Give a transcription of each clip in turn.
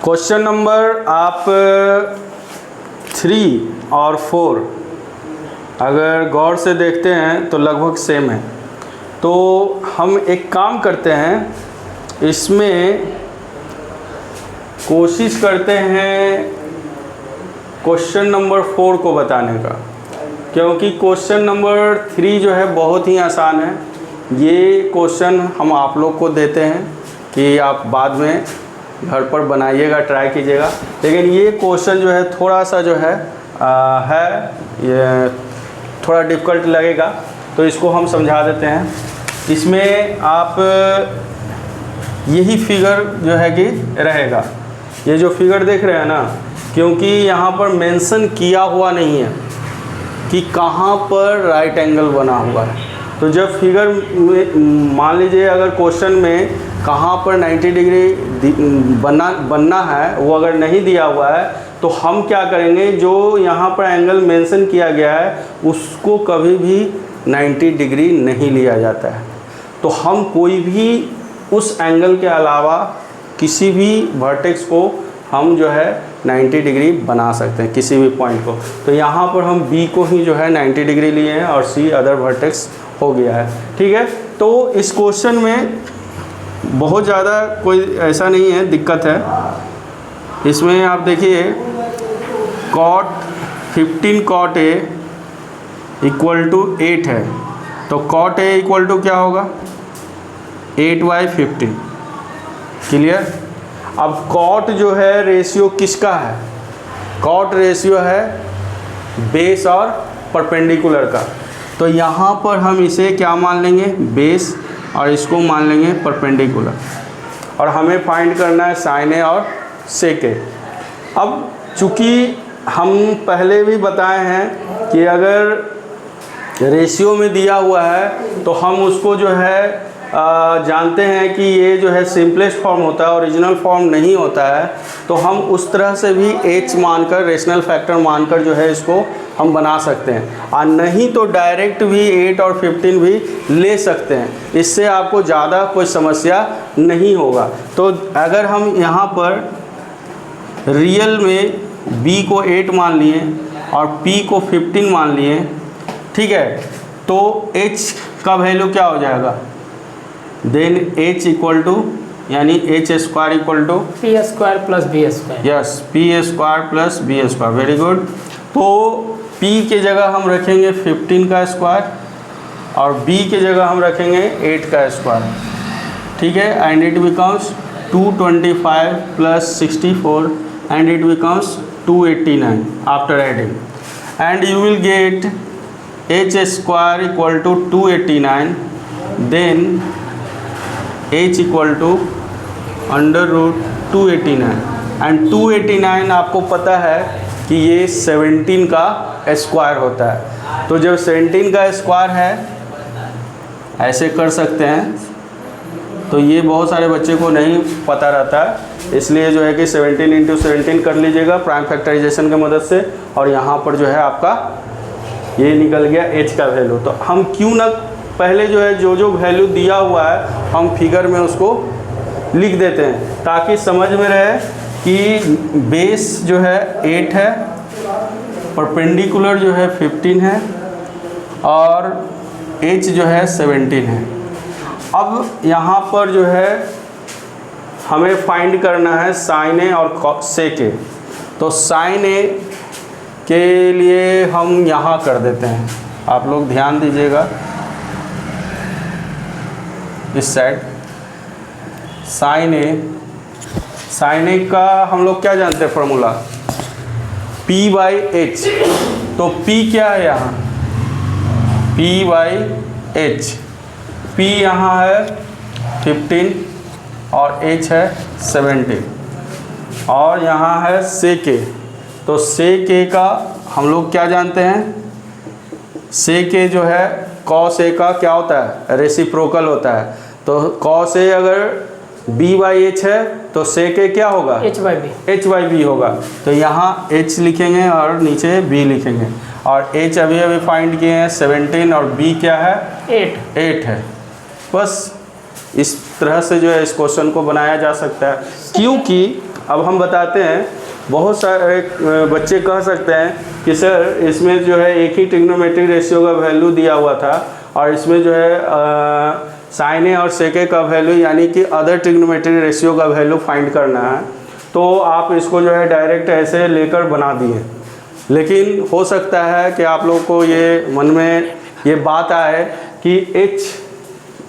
Question number आप 3 और 4 अगर गौर से देखते हैं तो लगभग सेम है। तो हम एक काम करते हैं, इसमें कोशिश करते हैं क्वेश्चन नंबर 4 को बताने का, क्योंकि क्वेश्चन नंबर 3 जो है बहुत ही आसान है। ये क्वेश्चन हम आप लोग को देते हैं कि आप बाद में घर पर बनाइएगा, ट्राई कीजिएगा। लेकिन ये क्वेश्चन जो है थोड़ा सा जो है ये थोड़ा डिफ़िकल्ट लगेगा, तो इसको हम समझा देते हैं। इसमें आप यही फिगर जो है कि रहेगा, ये जो फिगर देख रहे हैं ना, क्योंकि यहाँ पर मेंशन किया हुआ नहीं है कि कहाँ पर राइट एंगल बना हुआ है। तो जब फिगर में मान लीजिए अगर क्वेश्चन में कहाँ पर 90 डिग्री बनना है वो अगर नहीं दिया हुआ है, तो हम क्या करेंगे, जो यहाँ पर एंगल मेंशन किया गया है उसको कभी भी 90 डिग्री नहीं लिया जाता है। तो हम कोई भी उस एंगल के अलावा किसी भी वर्टेक्स को हम जो है 90 डिग्री बना सकते हैं, किसी भी पॉइंट को। तो यहाँ पर हम बी को ही जो है 90 डिग्री लिए हैं और सी अदर वर्टेक्स हो गया है। ठीक है, तो इस क्वेश्चन में बहुत ज़्यादा कोई ऐसा नहीं है, दिक्कत है। इसमें आप देखिए cot 15 cot A equal to 8 है, तो कॉट ए इक्वल टू क्या होगा 8/15। क्लियर। अब कॉट जो है रेशियो किसका है, कॉट रेशियो है बेस और परपेंडिकुलर का। तो यहाँ पर हम इसे क्या मान लेंगे, बेस, और इसको मान लेंगे परपेंडिकुलर, और हमें फाइंड करना है साइन ए और सेक ए। अब चूँकि हम पहले भी बताए हैं कि अगर रेशियो में दिया हुआ है तो हम उसको जो है जानते हैं कि ये जो है सिंपलेस्ट फॉर्म होता है, ओरिजिनल फॉर्म नहीं होता है। तो हम उस तरह से भी h मानकर, रेशनल फैक्टर मानकर जो है इसको हम बना सकते हैं, और नहीं तो डायरेक्ट भी 8 और 15 भी ले सकते हैं। इससे आपको ज़्यादा कोई समस्या नहीं होगा। तो अगर हम यहाँ पर रियल में b को 8 मान लिए और p को 15 मान लिए, ठीक है, तो h का वैल्यू क्या हो जाएगा, देन h इक्वल टू, यानी h square equal to P square plus B square. Yes, P square plus B square, very good. तो p के जगह हम रखेंगे 15 का स्क्वायर और b के जगह हम रखेंगे 8 का स्क्वायर। ठीक है, and it becomes 225 plus 64 and it becomes 289 after adding, and you will get h square equal to 289, then h equal to √289, and 289 आपको पता है कि ये 17 का स्क्वायर होता है। तो जब 17 का स्क्वायर है, ऐसे कर सकते हैं। तो ये बहुत सारे बच्चे को नहीं पता रहता है, इसलिए जो है कि 17 × 17 कर लीजिएगा प्राइम फैक्टराइजेशन की मदद से, और यहाँ पर जो है आपका ये निकल गया h का वैल्यू। तो हम क्यों ना पहले जो है जो वैल्यू दिया हुआ है हम फिगर में उसको लिख देते हैं, ताकि समझ में रहे कि बेस जो है 8 है, परपेंडिकुलर जो है 15 है, और h जो है 17 है। अब यहाँ पर जो है हमें फाइंड करना है साइन ए और सेक ए। तो साइन ए के लिए हम यहाँ कर देते हैं, आप लोग ध्यान दीजिएगा इस साइड। साइन ए का हम लोग क्या जानते हैं फॉर्मूला, p/h। तो p क्या है यहाँ, p/h। p यहाँ है 15 और h है 17, और यहाँ है सेक ए। तो सेक ए का हम लोग क्या जानते हैं, सेक ए जो है कॉस ए का क्या होता है, रेसिप्रोकल होता है। तो कॉस ए अगर b/h है तो सेक ए क्या होगा, h/b होगा। तो यहाँ h लिखेंगे और नीचे b लिखेंगे, और h अभी अभी फाइंड किए हैं 17, और b क्या है 8 है। बस इस तरह से जो है इस क्वेश्चन को बनाया जा सकता है, क्योंकि अब हम बताते हैं। बहुत सारे बच्चे कह सकते हैं कि सर इसमें जो है एक ही ट्रिग्नोमेट्रिक रेशियो का वैल्यू दिया हुआ था और इसमें जो है साइन ए और सेक ए का वैल्यू यानी कि अदर ट्रिग्नोमेट्रिक रेशियो का वैल्यू फाइंड करना है, तो आप इसको जो है डायरेक्ट ऐसे लेकर बना दिए। लेकिन हो सकता है कि आप लोग को ये मन में ये बात आए कि h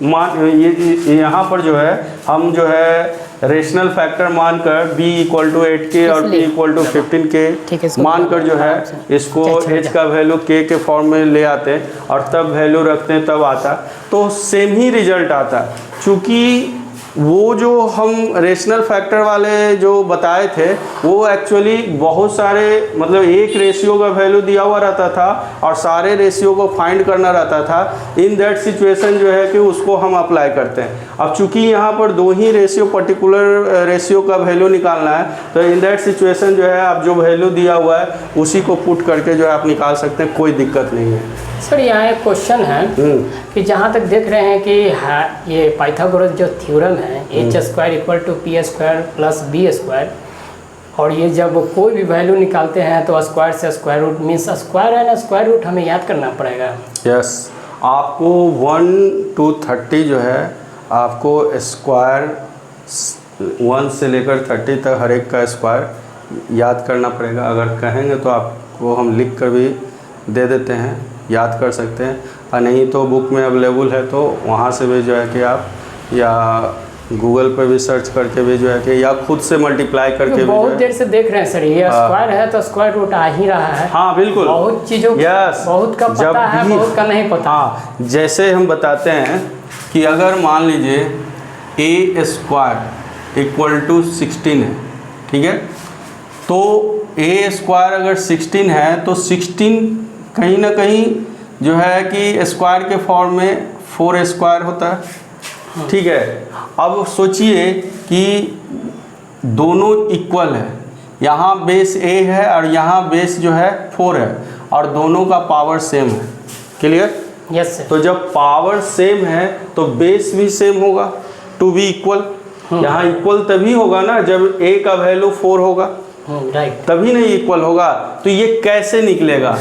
मान ये यहाँ पर जो है हम जो है रेशनल फैक्टर मानकर b इक्वल टू 8k और p इक्वल टू 15k मानकर जो है इसको h का वैल्यू k के फॉर्म में ले आते हैं और तब वैल्यू रखते हैं, तब आता तो सेम ही रिजल्ट आता। चूँकि वो जो हम रेशनल फैक्टर वाले जो बताए थे वो एक्चुअली बहुत सारे मतलब एक रेशियो का वैल्यू दिया हुआ रहता था और सारे रेशियो को फाइंड करना रहता था। इन दैट सिचुएशन जो है कि उसको हम अप्लाई करते हैं। अब चूंकि यहाँ पर दो ही रेशियो पर्टिकुलर रेशियो का वैल्यू निकालना है, तो इन दैट सिचुएशन जो है आप जो वैल्यू दिया हुआ है उसी को पुट करके जो है आप निकाल सकते हैं, कोई दिक्कत नहीं है। सर यहाँ एक क्वेश्चन है कि जहाँ तक देख रहे हैं कि ये पाइथागोरस जो थ्योरम है H square equal to P square plus B square, और ये जब कोई भी वैल्यू निकालते हैं तो स्क्वायर से स्क्वायर रूट मीन्स स्क्वायर है ना, स्क्वायर रूट हमें याद करना पड़ेगा। यस, आपको 1 to 30 जो है आपको स्क्वायर 1 से लेकर 30 तक हर एक का स्क्वायर याद करना पड़ेगा। अगर कहेंगे तो आपको हम लिख कर भी दे देते हैं, याद कर सकते हैं, और नहीं तो बुक में अवेलेबल है तो वहाँ से भी जो है कि आप या गूगल पर भी सर्च करके भी जो है कि या खुद से मल्टीप्लाई करके भी बहुत देर से देख रहे हैं सर, ये स्क्वायर है तो स्क्वायर रूट आ ही रहा है। हाँ बिल्कुल, बहुत चीज़ों बहुत का पता है, बहुत का नहीं पता। हाँ, जैसे हम बताते हैं कि अगर मान लीजिए ए स्क्वायर इक्वल टू 16 है, ठीक है, तो ए स्क्वायर अगर 16 है तो 16 कहीं ना कहीं जो है कि स्क्वायर के फॉर्म में 4 स्क्वायर होता है, ठीक है। अब सोचिए कि दोनों इक्वल है, यहाँ बेस ए है और यहाँ बेस जो है 4 है और दोनों का पावर सेम है। क्लियर? Yes sir. तो जब पावर सेम है तो बेस भी सेम होगा, टू बी इक्वल। यहाँ इक्वल तभी होगा ना जब ए का वैल्यू 4 होगा, राइट, तभी नहीं इक्वल होगा। तो ये कैसे निकलेगा?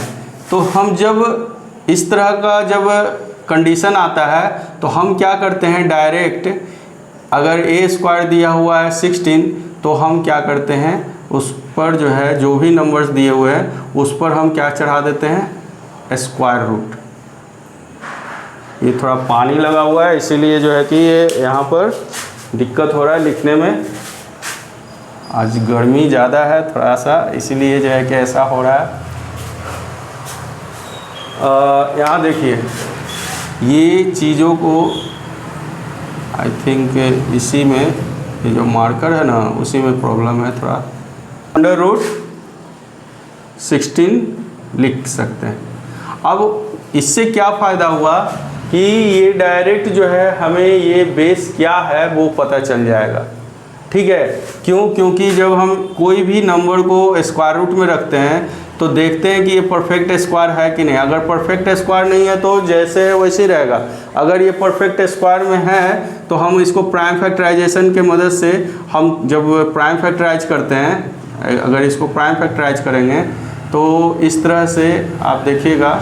तो हम जब इस तरह का जब कंडीशन आता है तो हम क्या करते हैं, डायरेक्ट अगर ए स्क्वायर दिया हुआ है 16 तो हम क्या करते हैं उस पर जो है जो भी नंबर्स दिए हुए हैं उस पर हम क्या चढ़ा देते हैं, स्क्वायर रूट। ये थोड़ा पानी लगा हुआ है इसीलिए जो है कि ये यहाँ पर दिक्कत हो रहा है लिखने में। आज गर्मी ज़्यादा है थोड़ा सा, इसीलिए जो है कि ऐसा हो रहा है। यहाँ देखिए ये चीज़ों को आई थिंक इसी में ये जो मार्कर है ना उसी में प्रॉब्लम है थोड़ा। अंडर रूट 16 लिख सकते हैं। अब इससे क्या फ़ायदा हुआ कि ये डायरेक्ट जो है हमें ये बेस क्या है वो पता चल जाएगा, ठीक है। क्यों? क्योंकि जब हम कोई भी नंबर को स्क्वायर रूट में रखते हैं तो देखते हैं कि ये परफेक्ट स्क्वायर है कि नहीं। अगर परफेक्ट स्क्वायर नहीं है तो जैसे है वैसे ही रहेगा। अगर ये परफेक्ट स्क्वायर में है तो हम इसको प्राइम फैक्टराइजेशन के मदद से हम जब प्राइम फैक्टराइज करते हैं, अगर इसको प्राइम फैक्टराइज करेंगे तो इस तरह से आप देखिएगा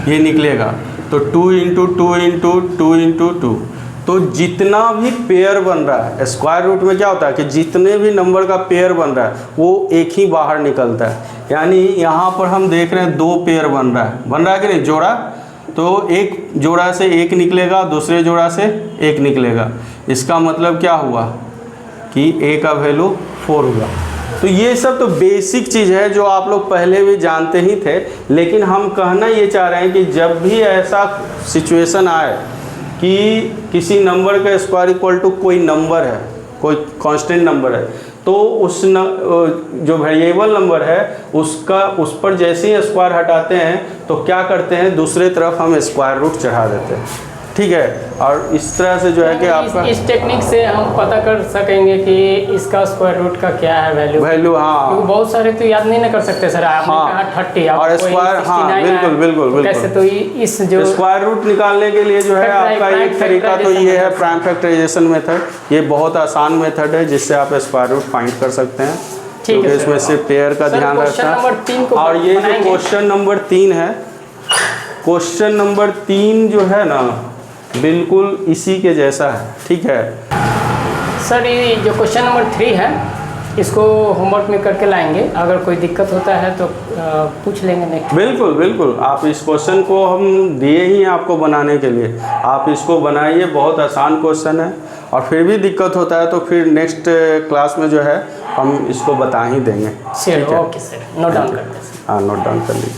ये निकलेगा। तो 2 इंटू 2 इंटू 2 इंटू 2, तो जितना भी पेयर बन रहा है स्क्वायर रूट में क्या होता है कि जितने भी नंबर का पेयर बन रहा है वो एक ही बाहर निकलता है। यानी यहाँ पर हम देख रहे हैं 2 पेयर बन रहा है कि नहीं, जोड़ा। तो एक जोड़ा से 1 निकलेगा, दूसरे जोड़ा से 1 निकलेगा। इसका मतलब क्या हुआ कि ए का वैल्यू 4 हुआ। तो ये सब तो बेसिक चीज़ है जो आप लोग पहले भी जानते ही थे, लेकिन हम कहना ये चाह रहे हैं कि जब भी ऐसा सिचुएशन आए कि किसी नंबर का स्क्वायर इक्वल टू कोई नंबर है, कोई कांस्टेंट नंबर है, तो उस जो वेरिएबल नंबर है उस पर जैसे ही स्क्वायर हटाते हैं तो क्या करते हैं, दूसरे तरफ हम स्क्वायर रूट चढ़ा देते हैं, ठीक है। और इस तरह से जो है कि आपका इस टेक्निक से हम पता कर सकेंगे कि इसका स्क्वायर रूट का क्या है वैल्यू। हाँ, क्योंकि बहुत सारे तो याद नहीं ना कर सकते सर। आपने कहा 30 और स्क्वायर, हाँ बिल्कुल बिल्कुल बिल्कुल। कैसे तो इस जो स्क्वायर रूट निकालने के लिए जो है आपका एक तरीका तो ये है प्राइम फैक्टराइजेशन मेथड। ये बहुत आसान मेथड है जिससे आप स्क्वायर रूट फाइंड कर सकते हैं, क्योंकि इसमें सिर्फ पेयर का ध्यान रखता है। और ये जो क्वेश्चन नंबर 3 है, क्वेश्चन नंबर 3 जो है ना बिल्कुल इसी के जैसा है, ठीक है सर। ये जो क्वेश्चन नंबर 3 है इसको होमवर्क में करके लाएंगे, अगर कोई दिक्कत होता है तो पूछ लेंगे नेक्स्ट। बिल्कुल बिल्कुल, आप इस क्वेश्चन को हम दिए ही हैं आपको बनाने के लिए, आप इसको बनाइए, बहुत आसान क्वेश्चन है। और फिर भी दिक्कत होता है तो फिर नेक्स्ट क्लास में जो है हम इसको बता ही देंगे। चलो ओके सर, नोट डाउन करते हैं। हाँ, नोट डाउन कर लीजिए।